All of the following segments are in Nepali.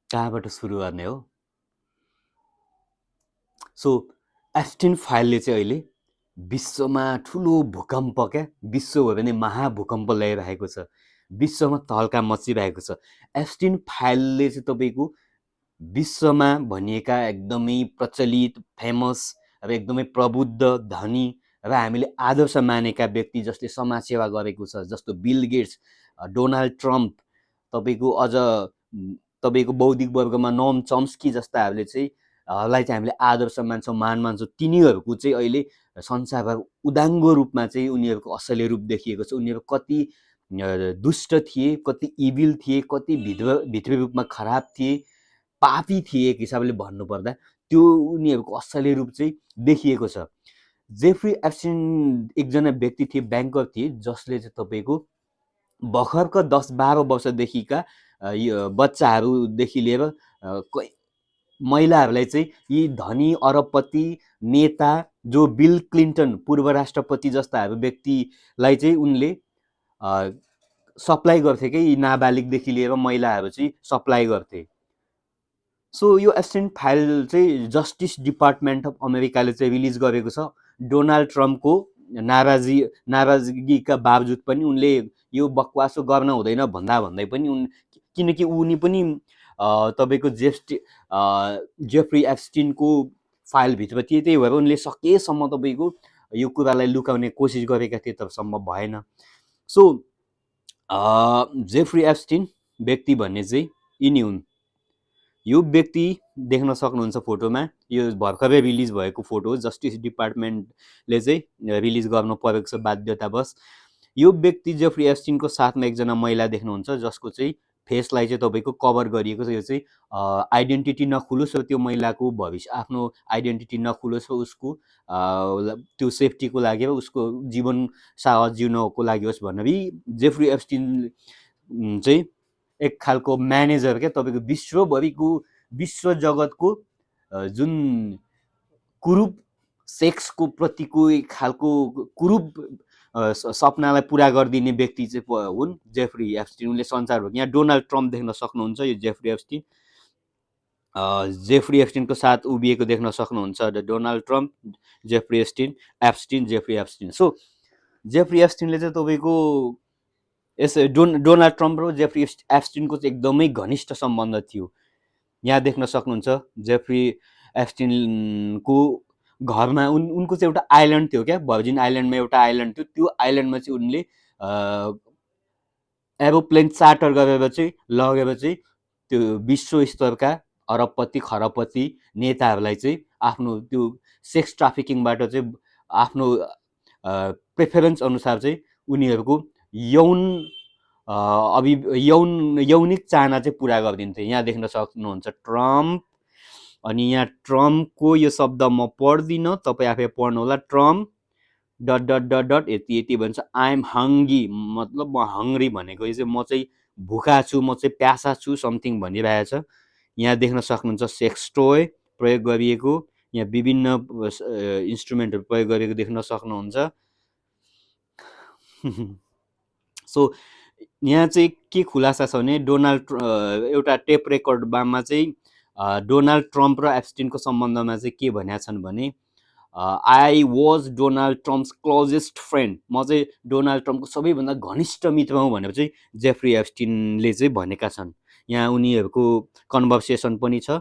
कहाँबाट सुरु गर्ने हो? सो एस्टिन फाइलले चाहिँ अहिले विश्वमा ठुलो भूकम्प क्या विश्व हो भने महाभूकम्प ल्याइरहेको छ। विश्वमा तहल्का मचिरहेको छ। एस्टिन फाइलले चाहिँ तपाईँको विश्वमा भनिएका एकदमै प्रचलित फेमस र एकदमै प्रबुद्ध धनी र हामीले आदर्श मानेका व्यक्ति जसले समाजसेवा गरेको छ, जस्तो बिल गेट्स, डोनाल्ड ट्रम्प, तपाईँको अझ तपाईँको बौद्धिक वर्गमा नोम चम्स्की जस्ताहरूले चाहिँ लाई चाहिँ हामीले आदर्श मान्छौँ, मान मान्छौँ। तिनीहरूको चाहिँ अहिले संसारभर उदाङ्गो रूपमा चाहिँ उनीहरूको असली रूप देखिएको छ। उनीहरू कति दुष्ट थिए, कति इभिल थिए, कति भित्री रूपमा खराब थिए, पापी थिए एक हिसाबले भन्नुपर्दा, त्यो उनीहरूको असली रूप चाहिँ देखिएको छ। जेफ्री एप्स्टिन एकजना व्यक्ति थिए, ब्याङ्कर थिए, जसले चाहिँ तपाईँको भर्खरका 10-12 वर्षदेखिका यो बच्चाहरूदेखि लिएर महिलाहरूलाई चाहिँ यी धनी अरबपति नेता जो बिल क्लिन्टन पूर्व राष्ट्रपति जस्ताहरू व्यक्तिलाई चाहिँ उनले सप्लाई गर्थे कि यी नाबालिगदेखि लिएर महिलाहरू चाहिँ सप्लाई गर्थे। सो यो एस्टिन फाइल चाहिँ जस्टिस डिपार्टमेन्ट अफ अमेरिकाले चाहिँ रिलिज गरेको छ। डोनाल्ड ट्रम्पको नाराजगीका बावजुद पनि उनले यो बकवासो गर्न हुँदैन भन्दै पनि किनकि उनी पनि तपाईँको जेफ्री एप्स्टिनको फाइलभित्र थिए, त्यही भएर उनले सकेसम्म तपाईँको यो कुरालाई लुकाउने कोसिस गरेका थिए, तर सम्भव भएन। सो जेफ्री एप्स्टिन व्यक्ति भन्ने चाहिँ यिनी हुन्। यो व्यक्ति देख्न सक्नुहुन्छ फोटोमा, यो भर्खरै रिलिज भएको फोटो हो। जस्टिस डिपार्टमेन्टले चाहिँ रिलिज गर्नु परेको छ बाध्यतावश। यो व्यक्ति जेफ्री एप्स्टिनको साथमा एकजना महिला देख्नुहुन्छ, जसको चाहिँ फेसलाई चाहिँ तपाईँको कभर गरिएको छ। यो चाहिँ आइडेन्टिटी नखुलोस् र त्यो महिलाको भविष्य, आफ्नो आइडेन्टिटी नखुलोस् र उसको त्यो सेफ्टीको लागि र उसको जीवन साहस जिउनको लागि होस् भनेर जेफ्री एप्स्टिन चाहिँ एक खालको म्यानेजर क्या, तपाईँको विश्वभरिको विश्व जगतको जुन कुरूप सेक्सको प्रतिको एक खालको कुरूप सपनालाई पुरा गरिदिने व्यक्ति चाहिँ हुन् जेफ्री एप्स्टिन। उनले संसारभर, यहाँ डोनाल्ड ट्रम्प देख्न सक्नुहुन्छ, यो जेफ्री एप्स्टिन। जेफ्री एप्स्टिनको साथ उभिएको देख्न सक्नुहुन्छ, Donald Trump, Jeffrey Epstein, Jeffrey Epstein. So Jeffrey एप्स्टिनले चाहिँ तपाईँको डोनाल्ड ट्रम्प र जेफ्री एप्स्टिनको चाहिँ एकदमै घनिष्ठ सम्बन्ध थियो। यहाँ देख्न सक्नुहुन्छ जेफ्री एप्स्टिनको घरमा उनको चाहिँ एउटा आइल्यान्ड थियो क्या, भर्जिन आइल्यान्डमा एउटा आइल्यान्ड थियो। त्यो आइल्यान्डमा चाहिँ उनले एरोप्लेन चार्टर गरेर चाहिँ लगेर चाहिँ त्यो विश्व स्तरका अरबपति खरबपति नेताहरूलाई चाहिँ आफ्नो त्यो सेक्स ट्राफिकिङबाट चाहिँ आफ्नो प्रेफरेन्स अनुसार चाहिँ उनीहरूको यौनिक चाहना चाहिँ पुरा गरिदिन्थे। यहाँ देख्न सक्नुहुन्छ ट्रम्प, अनि यहाँ ट्रम्पको यो शब्द म पढ्दिनँ, तपाईँ आफै पढ्नु होला। Trump dot dot dot dot यति यति भन्छ, आई एम हङ्गी, मतलब म हङ्ग्री भनेको चाहिँ म चाहिँ भुखा छु, म चाहिँ प्यासा छु, समथिङ भनिरहेछ। यहाँ देख्न सक्नुहुन्छ सेक्स टोय प्रयोग गरिएको, यहाँ विभिन्न इन्स्ट्रुमेन्टहरू प्रयोग गरेको देख्न सक्नुहुन्छ। सो यहाँ चाहिँ के खुलासा छ भने एउटा टेप रेकर्डमा चाहिँ डोनाल्ड ट्रम्प र एप्स्टिनको सम्बन्धमा चाहिँ के भनेका छन् भने, I was Donald Trump's closest friend, म चाहिँ डोनाल्ड ट्रम्पको सबैभन्दा घनिष्ठ मित्र हुँ भनेर चाहिँ जेफ्री एप्स्टिनले चाहिँ भनेका छन्। यहाँ उनीहरूको कन्भर्सेसन पनि छ।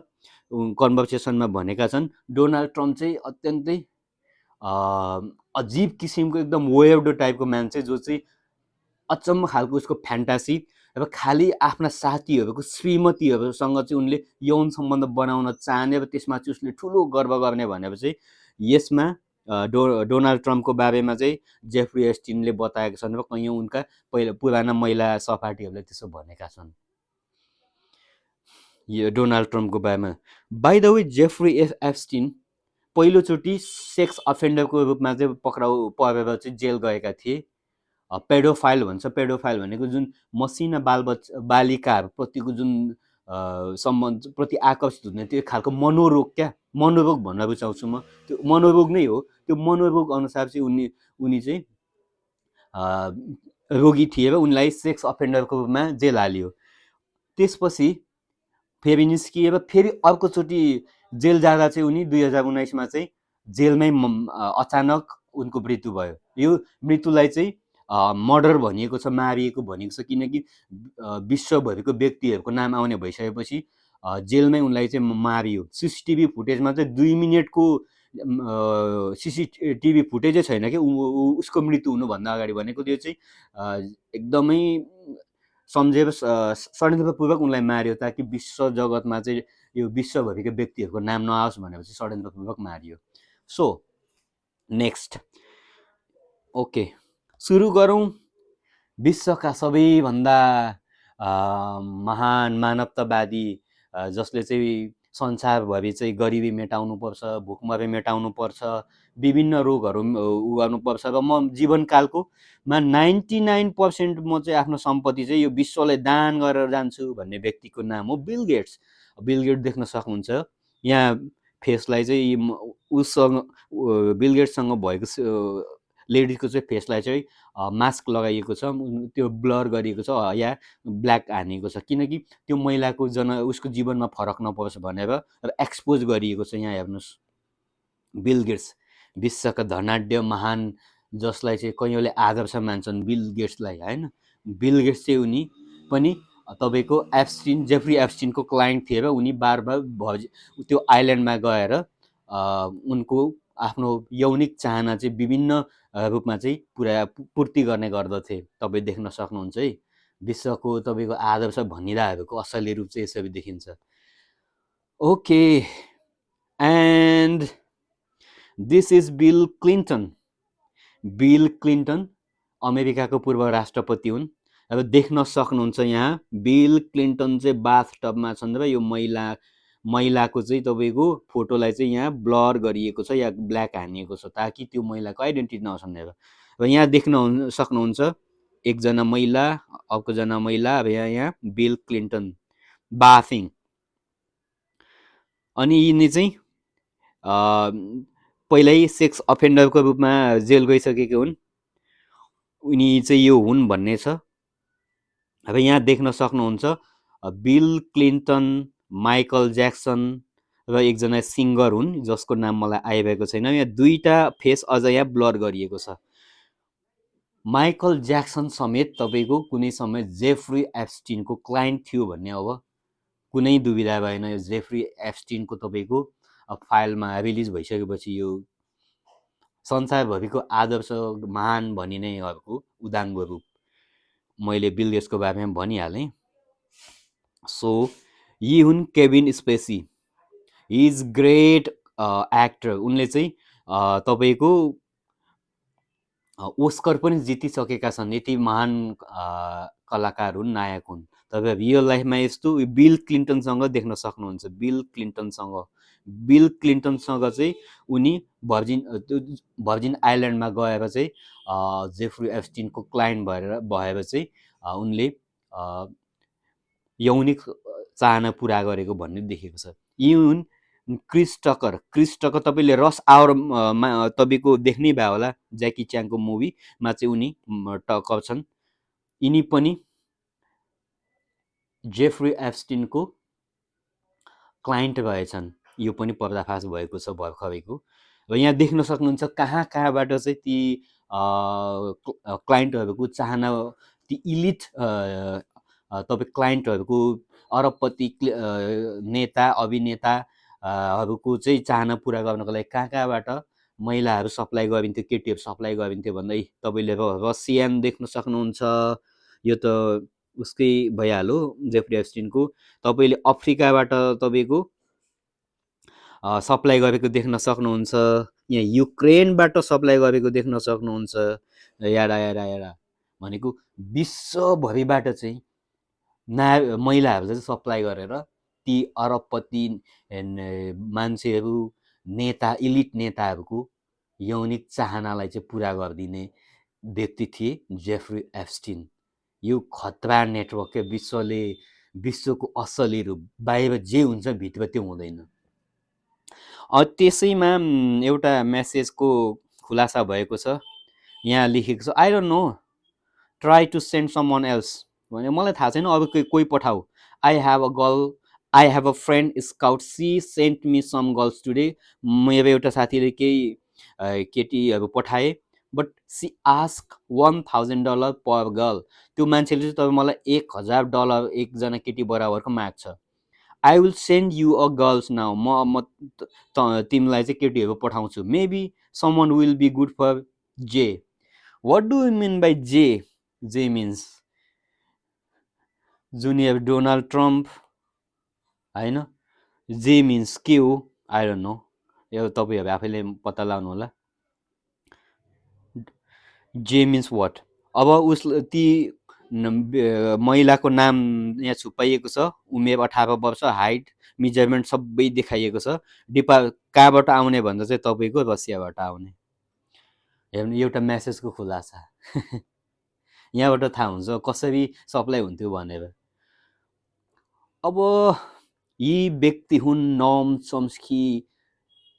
कन्भर्सेसनमा भनेका छन् डोनाल्ड ट्रम्प चाहिँ अत्यन्तै अजीब किसिमको एकदम वेयर्ड टाइपको मान्छे, जो चाहिँ अचम्म खालको उसको फ्यान्टासी र खालि आफ्ना साथीहरूको श्रीमतीहरूसँग चाहिँ उनले यौन सम्बन्ध बनाउन चाहने र त्यसमा चाहिँ उसले ठुलो गर्व गर्ने भनेर चाहिँ यसमा डोनाल्ड ट्रम्पको बारेमा चाहिँ जेफ्री एप्स्टिनले बताएका छन् र कयौँ उनका पुराना महिला सहपाठीहरूले त्यसो भनेका छन् यो डोनाल्ड ट्रम्पको बारेमा। बाइ द वे, जेफ्री एप्स्टिन पहिलोचोटि सेक्स अफेन्डरको रूपमा चाहिँ पक्राउ परेर चाहिँ जेल गएका थिए। पेडोफाइल भन्छ। पेडोफाइल भनेको जुन मसिना बालिकाहरूप्रतिको जुन सम्बन्ध प्रति आकर्षित हुने त्यो खालको मनोरोग क्या, मनोरोग भन्न रुचाउँछु म, त्यो मनोरोग नै हो। त्यो मनोरोग अनुसार चाहिँ उनी चाहिँ रोगी थिए र उनलाई सेक्स अफेन्डरको रूपमा जेल हालियो। त्यसपछि फेरि निस्किएर फेरि अर्कोचोटि जेल जाँदा चाहिँ उनी 2019मा चाहिँ जेलमै अचानक उनको मृत्यु भयो। यो मृत्युलाई चाहिँ मर्डर भनिएको छ, मारिएको भनिएको छ, किनकि विश्वभरिको व्यक्तिहरूको नाम आउने भइसकेपछि जेलमै उनलाई चाहिँ मारियो। सिसिटिभी फुटेजमा चाहिँ 2 मिनटको सिसिटिभी फुटेजै छैन कि उसको मृत्यु हुनुभन्दा अगाडि। भनेको त्यो चाहिँ एकदमै सम्झेर षड्यन्त्रपूर्वक उनलाई मारियो, ताकि विश्व जगतमा चाहिँ यो विश्वभरिका व्यक्तिहरूको नाम नआओस् भनेपछि षड्यन्त्रपूर्वक मारियो। सो नेक्स्ट, ओके, सुरु गरौँ विश्वका सबैभन्दा महान मानवतावादी जसले चाहिँ संसारभरि चाहिँ गरिबी मेटाउनुपर्छ, भुकमरी मेटाउनुपर्छ, विभिन्न रोगहरू उगाउनुपर्छ, र म जीवनकालकोमा 99% म चाहिँ आफ्नो सम्पत्ति चाहिँ यो विश्वलाई दान गरेर जान्छु भन्ने व्यक्तिको नाम हो बिल गेट्स। बिल गेट्स देख्न सक्नुहुन्छ यहाँ फेसलाई चाहिँ उसँग बिल गेट्ससँग भएको लेडीको चाहिँ फेसलाई चाहिँ मास्क लगाइएको छ, त्यो ब्लर गरिएको छ या ब्ल्याक हानिएको छ, किनकि त्यो महिलाको उसको जीवनमा फरक नपरोस् भनेर एक्सपोज गरिएको छ। यहाँ हेर्नुहोस्, बिल गेट्स विश्वका धनाढ्य महान, जसलाई चाहिँ कयौँले आदर्श मान्छन् बिल गेट्सलाई, होइन। बिल गेट्स चाहिँ उनी पनि तपाईँको जेफ्री एप्स्टिनको क्लाइन्ट थिए र उनी बार बार त्यो आइल्यान्डमा गएर उनको आफ्नो यौनिक चाहना चाहिँ विभिन्न रूपमा चाहिँ पूर्ति गर्ने गर्दथे। तपाईँ देख्न सक्नुहुन्छ है, विश्वको तपाईँको आदर्श भनिरहेको असली रूप चाहिँ यसरी देखिन्छ। Okay, and this is bill Clinton. Bill Clinton अमेरिकाको पूर्व राष्ट्रपति हुन्। अब देख्न सक्नुहुन्छ यहाँ बिल क्लिन्टन चाहिँ बाथटबमा छन् र यो महिलाको चाहिँ तपाईँको फोटोलाई चाहिँ यहाँ ब्लर गरिएको छ या ब्ल्याक हानिएको छ, ताकि त्यो महिलाको आइडेन्टिटी नछन्नेर। र यहाँ देख्न सक्नुहुन्छ एकजना महिला, अर्कोजना महिला, अब यहाँ बिल क्लिन्टन बाथिङ। अनि यिनी चाहिँ पहिल्यै सेक्स अफेन्डरको रूपमा जेल गइसकेको हुन्। उनी चाहिँ यो हुन् भन्ने छ। अब यहाँ देख्न सक्नुहुन्छ बिल क्लिन्टन, माइकल ज्याक्सन र एकजना सिङ्गर हुन् जसको नाम मलाई आइरहेको छैन। यहाँ दुईटा फेस अझ यहाँ ब्लर गरिएको छ। माइकल ज्याक्सन समेत तपाईँको कुनै समय जेफ्री एप्स्टिनको क्लाइन्ट थियो भन्ने अब कुनै दुविधा भएन। यो जेफ्री एप्स्टिनको तपाईँको फाइलमा रिलिज भइसकेपछि यो संसारभरिको आदर्श महान भनिने उदाङ्गो रूप मैले बिल गेट्सको बारेमा भनिहालेँ। सो यी हुन् Kevin Spacey. He is great actor. उनले चाहिँ तपाईँको ओस्कर पनि जितिसकेका छन्। यति महान कलाकार हुन्, नायक हुन्। तपाईँ रियल लाइफमा यस्तो बिल क्लिन्टनसँग देख्न सक्नुहुन्छ। बिल क्लिन्टनसँग चाहिँ उनी भर्जिन आइल्यान्डमा गएर चाहिँ जेफ्री एप्स्टिनको क्लाइन्ट भएर चाहिँ उनले यौनिक चाहना पुरा गरेको भन्ने देखेको छ। यी हुन् क्रिस टकर। तपाईँले रस आवरमा तपाईँको देख्नै भयो होला, ज्याकी च्याङको मुभीमा चाहिँ उनी टकर छन्। यिनी पनि जेफ्री एप्स्टिनको क्लाइन्ट रहेछन्। यो पनि पर्दाफास भएको छ भर्खरैको। र यहाँ देख्न सक्नुहुन्छ कहाँबाट चाहिँ ती क्लाइन्टहरूको चाहना, ती इलिट तपाईँ क्लाइन्टहरूको, अरबपति नेता अभिनेताहरूको चाहिँ चाहना पुरा गर्नको लागि कहाँबाट महिलाहरू सप्लाई गरिन्थ्यो, केटीहरू सप्लाई गरिन्थ्यो भन्दै तपाईँले रसियन देख्न सक्नुहुन्छ। यो त उसकै भइहाल्यो जेफ्री एप्स्टिनको। तपाईँले अफ्रिकाबाट तपाईँको सप्लाई गरेको देख्न सक्नुहुन्छ। यहाँ युक्रेनबाट सप्लाई गरेको देख्न सक्नुहुन्छ। याडा भनेको विश्वभरिबाट चाहिँ महिलाहरूले चाहिँ सप्लाई गरेर ती अरबपति मान्छेहरू, इलिट नेताहरूको यौनिक चाहनालाई चाहिँ पुरा गरिदिने व्यक्ति थिए जेफ्री एप्स्टिन। यो खतरा नेटवर्क के विश्वको असली रूप। बाहिर जे हुन्छ भित्र त्यो हुँदैन। त्यसैमा एउटा मेसेजको खुलासा भएको छ। यहाँ लेखेको छ, I don't know, try to send someone else. भने मलाई थाहा छैन, अरू कोही पठाऊ। I have a girl I have a friend scout, she sent me some girls today. मेरो एउटा साथीले केही केटीहरू पठाए, but she ask $1,000 per girl. त्यो मान्छेले चाहिँ तपाईँ मलाई $1,000 एकजना केटी बराबरको माग्छ। I will send you a girls now, म तिमीलाई चाहिँ केटीहरू पठाउँछु। Maybe someone will be good for J. What do you mean by J? J means junior Donald Trump होइन, जे मिन्स के हो आई डोन्ट नो, यो तपाईँहरू आफैले पत्ता लगाउनु होला। जे मिन्स वाट? अब उस ती महिलाको नाम यहाँ छुपाइएको छ, उमेर 18 वर्ष, हाइट मेजरमेन्ट सबै देखाइएको छ। कहाँबाट आउने भन्दा चाहिँ तपाईँको रसियाबाट आउने। हेर्नु, एउटा म्यासेजको खुलासा यहाँबाट थाहा हुन्छ कसरी सप्लाई हुन्थ्यो भनेर। अब यी व्यक्ति हुन् नोम चोम्स्की,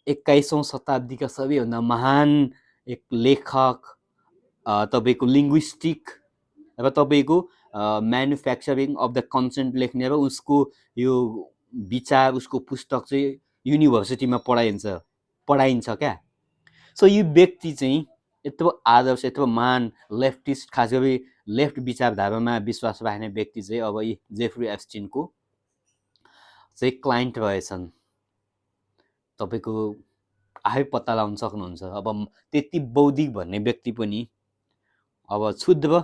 21औं शताब्दीका सबैभन्दा महान एक लेखक, तपाईँको लिङ्ग्विस्टिक र तपाईँको म्यानुफ्याक्चरिङ अफ द कन्सेन्ट लेख्ने र उसको यो विचार, उसको पुस्तक चाहिँ युनिभर्सिटीमा पढाइन्छ क्या। सो यो व्यक्ति चाहिँ यत्रो आदर्श, यत्रो महान लेफ्टिस्ट, खास गरी लेफ्ट विचारधारामा विश्वास राख्ने व्यक्ति चाहिँ अब यी जेफ्री एप्स्टिनको चाहिँ क्लाइन्ट रहेछन्। तपाईँको आफै पत्ता लगाउन सक्नुहुन्छ। अब त्यति बौद्धिक भन्ने व्यक्ति पनि अब क्षुद्र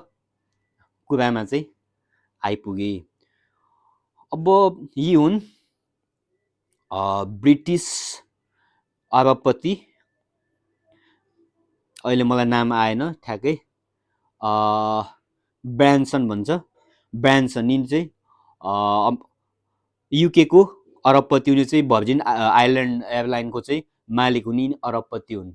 कुरामा चाहिँ आइपुगे। अब यी हुन् ब्रिटिस अरबपति, अहिले मलाई नाम आएन ठ्याक्कै, ब्रान्सन भन्छ, ब्रान्सन। यिनी चाहिँ युके को अरबपति, उनी चाहिँ भर्जिन आइल्यान्ड एयरलाइनको चाहिँ मालिक हुन्, यिनी अरबपति हुन्।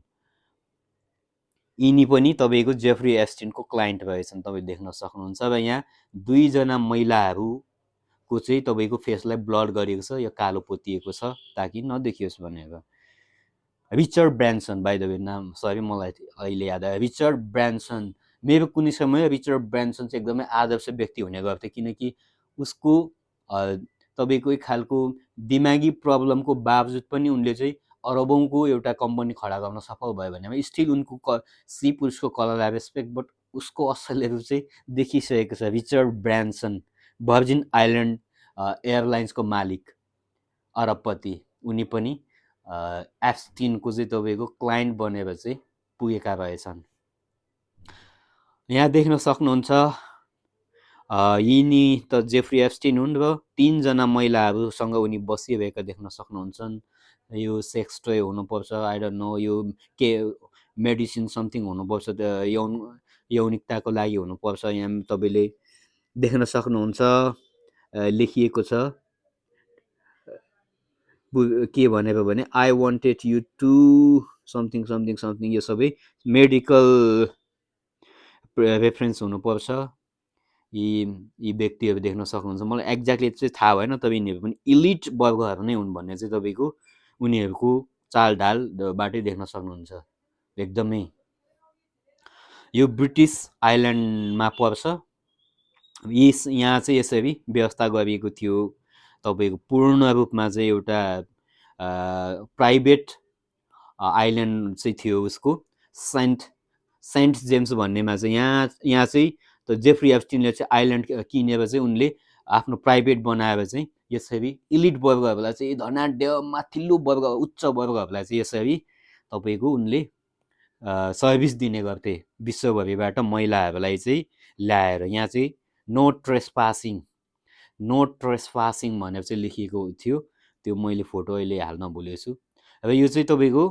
यिनी पनि तपाईँको जेफ्री एप्स्टिनको क्लाइन्ट रहेछन्, तपाईँ देख्न सक्नुहुन्छ। र यहाँ दुईजना महिलाहरूको चाहिँ तपाईँको फेसलाई ब्लर गरिएको छ, यो कालो पोतिएको छ ताकि नदेखियोस् भनेर। Richard Branson, by the way नाम, सरी मलाई अहिले याद आयो, रिचर्ड ब्रान्सन। मेरो कुनै समय रिचर्ड ब्रान्सन चाहिँ एकदमै आदर्श व्यक्ति हुने गर्थ्यो, किनकि उसको तपाईँको एक खालको दिमागी प्रब्लमको बावजुद पनि उनले चाहिँ अरबौँको एउटा कम्पनी खडा गर्न सफल भयो भने स्टिल उनको सी पुरुषको कलर आई रेस्पेक्ट, बट उसको असलहरू चाहिँ देखिसकेको छ। रिचर्ड ब्रान्सन, भर्जिन आइल्यान्ड एयरलाइन्सको मालिक, अरबपति, उनी पनि एप्स्टिनको चाहिँ तपाईँको क्लाइन्ट बनेर चाहिँ पुगेका रहेछन्। यहाँ देख्न सक्नुहुन्छ यिनी त जेफ्री एप्स्टिन हुन् र 3 जना महिलाहरूसँग उनी बसिरहेका देख्न सक्नुहुन्छ। यो सेक्स टोय हुनुपर्छ, आई डोन्ट नो, यो के मेडिसिन समथिङ हुनुपर्छ, यौनिकताको लागि हुनुपर्छ। यहाँ तपाईँले देख्न सक्नुहुन्छ लेखिएको छ के भनेर भने I wanted you to something something something, यो सबै मेडिकल रेफरेन्स हुनुपर्छ। यी व्यक्तिहरू देख्न सक्नुहुन्छ। मलाई एक्ज्याक्टली चाहिँ थाहा भएन, तर यिनीहरू पनि इलिट वर्गहरू नै हुन् भन्ने चाहिँ तपाईँको उनीहरूको चालढालबाटै देख्न सक्नुहुन्छ। एकदमै यो ब्रिटिस आइल्यान्डमा पर्छ। यहाँ चाहिँ यसरी व्यवस्था गरिएको थियो, तपाईँको पूर्ण रूपमा चाहिँ एउटा प्राइभेट आइल्यान्ड चाहिँ थियो उसको, सेन्ट जेम्स भन्नेमा चाहिँ। यहाँ चाहिँ त जेफ्री एप्स्टिनले चाहिँ आइल्यान्ड किनेर चाहिँ उनले आफ्नो प्राइभेट बनाएर चाहिँ यसरी इलिट वर्गहरूलाई चाहिँ, धनाढ्य माथिल्लो वर्ग, उच्च वर्गहरूलाई चाहिँ यसरी तपाईँको उनले सर्भिस दिने गर्थे विश्वभरिबाट महिलाहरूलाई चाहिँ ल्याएर। यहाँ चाहिँ नो ट्रेसपासिङ भनेर चाहिँ लेखिएको थियो, त्यो मैले फोटो अहिले हाल्न भुलेको छु। र यो चाहिँ तपाईँको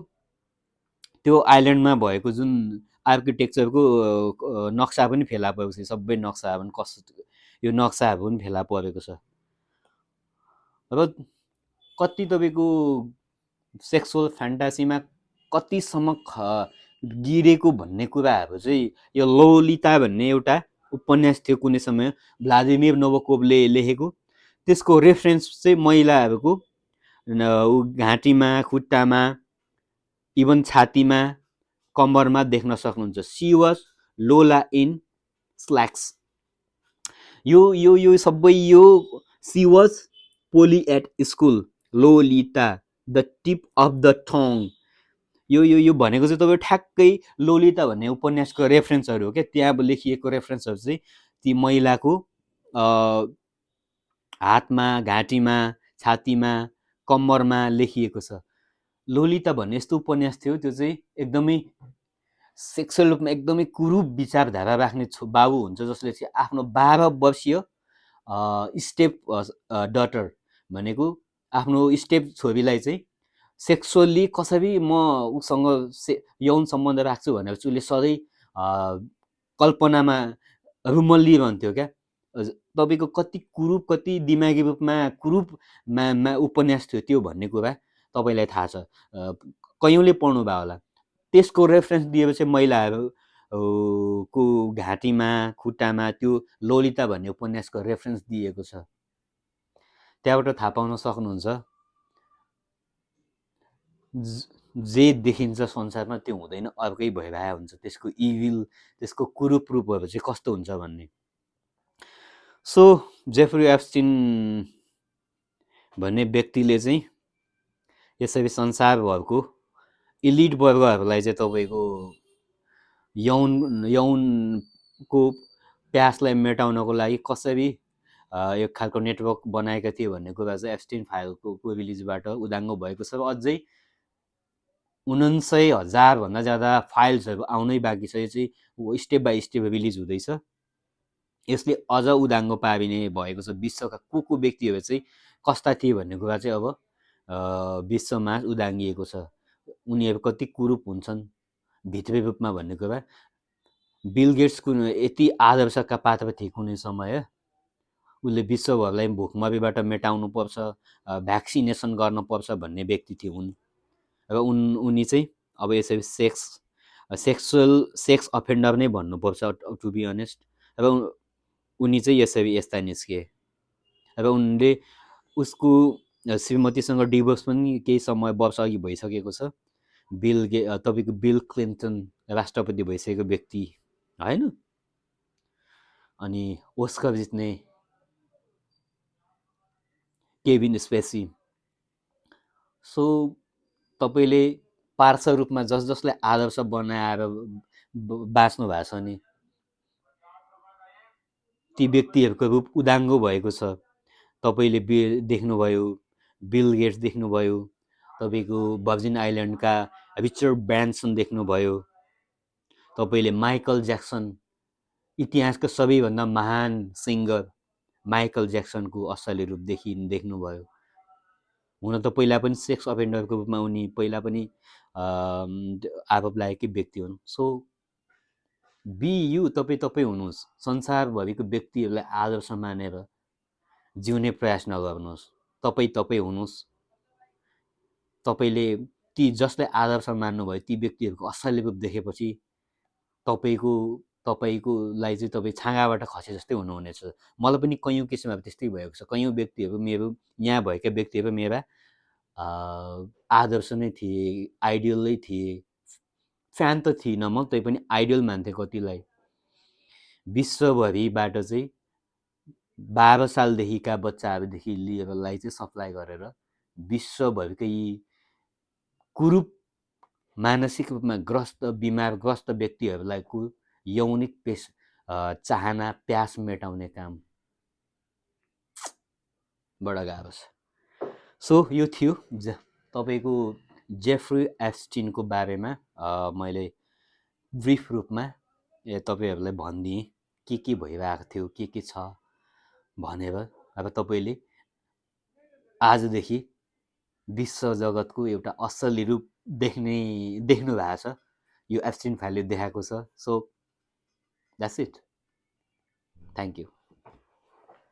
त्यो आइल्यान्डमा भएको जुन आर्किटेक्चरको नक्सा पनि फेला परेको छ, सबै नक्साहरू पनि कस्तो, यो नक्साहरू पनि फेला परेको छ। र कति तपाईँको सेक्सुअल फ्यान्टासीमा कतिसम्म गिरेको भन्ने कुराहरू चाहिँ, यो लोलिता भन्ने एउटा उपन्यास थियो कुनै समय, भ्लादिमिर नोबोकोभले लेखेको। त्यसको रेफरेन्स चाहिँ महिलाहरूको घाँटीमा, खुट्टामा, इभन छातीमा, कम्मरमा देख्न सक्नुहुन्छ। She was Lola in slacks. यो सबै यो she was Dolly at school, Lolita, the tip of the tongue. यो भनेको चाहिँ तपाईँ ठ्याक्कै लोलिता भन्ने उपन्यासको रेफरेन्सहरू हो क्या। त्यहाँ अब लेखिएको रेफरेन्सहरू चाहिँ ती महिलाको हातमा, घाँटीमा, छातीमा, कम्मरमा लेखिएको छ। लोलिता भन्ने यस्तो उपन्यास थियो, त्यो चाहिँ एकदमै सेक्सुअल रूपमा एकदमै कुरूप विचारधारा राख्ने बाबु हुन्छ, जसले चाहिँ आफ्नो 12 वर्षीय स्टेप डटर भनेको आफ्नो स्टेप छोरीलाई चाहिँ सेक्सुअल्ली कसरी म उसँग यौन सम्बन्ध राख्छु भनेर चाहिँ उसले सधैँ कल्पनामा रुमल्लिरहन्थ्यो क्या। तपाईँको कति कुरूप, कति दिमागी रूपमा कुरूपमा उपन्यास थियो त्यो भन्ने कुरा तपाईँलाई थाहा छ, कयौँले पढ्नुभयो होला। त्यसको रेफरेन्स दिएपछि महिलाहरू को घाँटीमा, खुट्टामा त्यो लोलिता भन्ने उपन्यासको रेफरेन्स दिएको छ। त्यहाँबाट थाहा पाउन सक्नुहुन्छ जे देखिन्छ संसारमा त्यो हुँदैन, अर्कै भइरहेको हुन्छ। त्यसको इभिल, त्यसको कुरूप रूपहरू चाहिँ कस्तो हुन्छ भन्ने। सो जेफ्री एप्स्टिन भन्ने व्यक्तिले चाहिँ यसरी संसारभरको इलिट वर्गहरूलाई चाहिँ तपाईँको यौनको प्यासलाई मेटाउनको लागि कसरी एक खालको नेटवर्क बनाएका थिए भन्ने कुरा चाहिँ एप्स्टिन फाइलको रिलिजबाट उदाङ्गो भएको छ। अझै 49,000 भन्दा ज्यादा फाइल्सहरू आउनै बाँकी छ। यो चाहिँ स्टेप बाई स्टेप रिलिज हुँदैछ। यसले अझ उदाङ्गो पारिने भएको छ विश्वका को व्यक्तिहरू चाहिँ कस्ता थिए भन्ने कुरा चाहिँ अब विश्वमा उदाङ्गिएको छ। उनीहरू कति कुरूप हुन्छन् भित्री रूपमा भन्ने कुरा। बिल गेट्सको यति आदर्शका पात्र थिए कुनै समय, उसले विश्वभरलाई भोकमरीबाट मेटाउनु पर्छ, भ्याक्सिनेसन गर्नुपर्छ भन्ने व्यक्ति थिए उनी। र उनी चाहिँ अब यसरी सेक्स अफेन्डर नै भन्नुपर्छ टु बी अनेस्ट। र उनी चाहिँ यसरी यस्ता निस्के। र उनले उसको श्रीमतीसँग डिभोर्स पनि केही समय वर्ष अघि भइसकेको छ। तपाईँको बिल क्लिन्टन राष्ट्रपति भइसकेको व्यक्ति होइन। अनि ओस्कर जित्ने केभिन स्पेसी। सो तपाईँले पार्श्व रूपमा जसलाई आदर्श बनाएर बाँच्नु भएको छ नि, ती व्यक्तिहरूको रूप उदाङ्गो भएको छ। तपाईँले देख्नुभयो बिल गेट्स देख्नुभयो, तपाईँको भर्जिन आइल्यान्डका रिचर्ड ब्रान्सन देख्नुभयो, तपाईँले माइकल ज्याक्सन, इतिहासको सबैभन्दा महान सिङ्गर माइकल ज्याक्सनको असली रूप देख्नुभयो। हुन त पहिला पनि सेक्स अफेन्डरको रूपमा उनी पहिला पनि आरोप लागेकै व्यक्ति हुन्। सो तपाईँ हुनुहोस्। संसारभरिको व्यक्तिहरूलाई आदर्श मानेर जिउने प्रयास नगर्नुहोस्। तपाईँ हुनुहोस्। तपाईँले ती जसलाई आदर्श मान्नुभयो ती व्यक्तिहरूको असली रूप देखेपछि तपाईँकोलाई चाहिँ तपाईँ छाँगाबाट खसे जस्तै हुनुहुनेछ। मलाई पनि कैयौँ किसिममा त्यस्तै भएको छ। कैयौँ व्यक्तिहरू मेरो यहाँ भएका व्यक्तिहरू मेरा आदर्श नै थिए, आइडियलै थिए। फ्यान त थिइनँ म, तै पनि आइडियल मान्थेँ कतिलाई। विश्वभरिबाट चाहिँ 12 सालदेखिका बच्चाहरूदेखि लिएरलाई चाहिँ सप्लाई गरेर विश्वभरिकै कुरूप मानसिक रूपमा ग्रस्त, बिमारग्रस्त व्यक्तिहरूलाई यौनिक चाहना, प्यास मेटाउने काम बडा गाह्रो छ। सो यो थियो तपाईँको जेफ्री एप्स्टिनको बारेमा मैले ब्रिफ रूपमा तपाईँहरूलाई भनिदिएँ के भइरहेको थियो, के छ भनेर। अब तपाईँले आजदेखि विश्व जगतको एउटा असली रूप देख्नु भएको छ। यो एप्स्टिन फाइलले देखाएको छ। So that's it. Thank you.